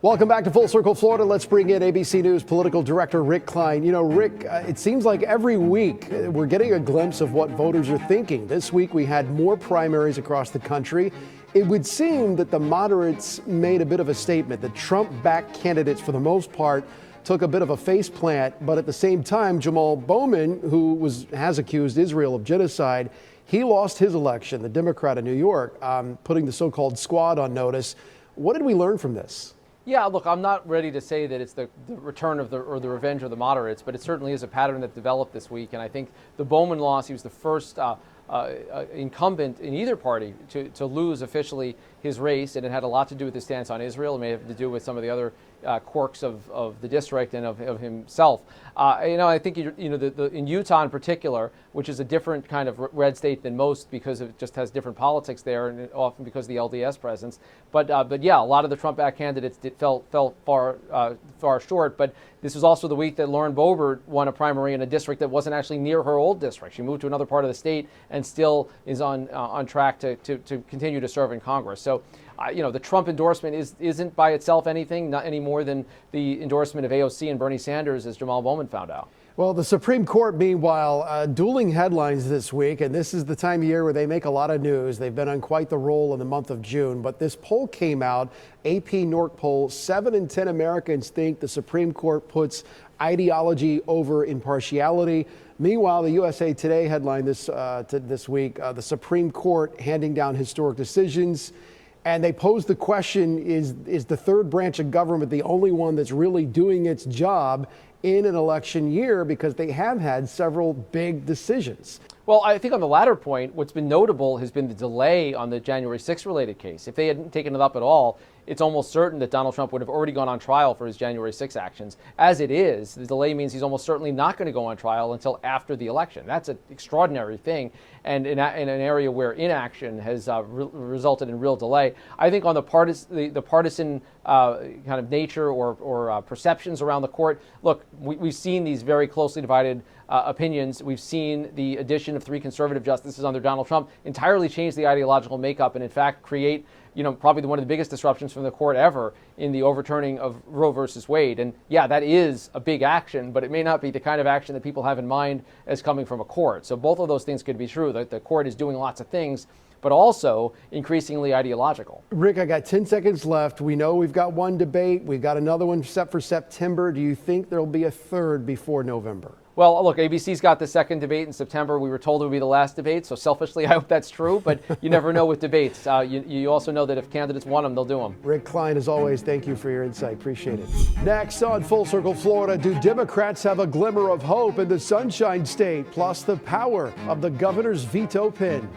Welcome back to Full Circle Florida. Let's bring in ABC News Political Director Rick Klein. You know, Rick, it seems like every week we're getting a glimpse of what voters are thinking. This week we had more primaries across the country. It would seem that the moderates made a bit of a statement. The Trump-backed candidates, for the most part, took a bit of a face plant. But at the same time, Jamal Bowman, who has accused Israel of genocide, he lost his election, the Democrat of New York, putting the so-called squad on notice. What did we learn from this? Yeah, look, I'm not ready to say that it's the return of the revenge of the moderates, but it certainly is a pattern that developed this week. And I think the Bowman loss, he was the first incumbent in either party to lose officially his race, and it had a lot to do with his stance on Israel. It may have to do with some of the other quirks of the district and of himself. I think in Utah in particular, which is a different kind of red state than most because it just has different politics there, and often because of the LDS presence. But yeah, a lot of the Trump-backed candidates fell far short. But this was also the week that Lauren Boebert won a primary in a district that wasn't actually near her old district. She moved to another part of the state and still is on track to continue to serve in Congress. So, the Trump endorsement isn't by itself anything, not any more than the endorsement of AOC and Bernie Sanders, as Jamal Bowman found out. Well, the Supreme Court, meanwhile, dueling headlines this week, and this is the time of year where they make a lot of news. They've been on quite the roll in the month of June, but this poll came out, AP Norc poll, 7 in 10 Americans think the Supreme Court puts ideology over impartiality. Meanwhile, the USA Today headline this week, the Supreme Court handing down historic decisions. And they posed the question, is the third branch of government the only one that's really doing its job in an election year, because they have had several big decisions? Well, I think on the latter point, what's been notable has been the delay on the January 6th related case. If they hadn't taken it up at all, it's almost certain that Donald Trump would have already gone on trial for his January 6th actions. As it is, the delay means he's almost certainly not going to go on trial until after the election. That's an extraordinary thing, and in an area where inaction has resulted in real delay. I think on the partisan kind of nature or perceptions around the court, look, we've seen these very closely divided opinions. We've seen the addition of 3 conservative justices under Donald Trump entirely change the ideological makeup and in fact create probably one of the biggest disruptions from the court ever in the overturning of Roe versus Wade. And yeah, that is a big action, but it may not be the kind of action that people have in mind as coming from a court. So both of those things could be true, that the court is doing lots of things, but also increasingly ideological. Rick, I got 10 seconds left. We know we've got one debate. We've got another one set for September. Do you think there'll be a third before November? Well, look, ABC's got the second debate in September. We were told it would be the last debate, so selfishly, I hope that's true, but you never know with debates. You also know that if candidates want them, they'll do them. Rick Klein, as always, thank you for your insight. Appreciate it. Next on Full Circle Florida, do Democrats have a glimmer of hope in the Sunshine State, plus the power of the governor's veto pen?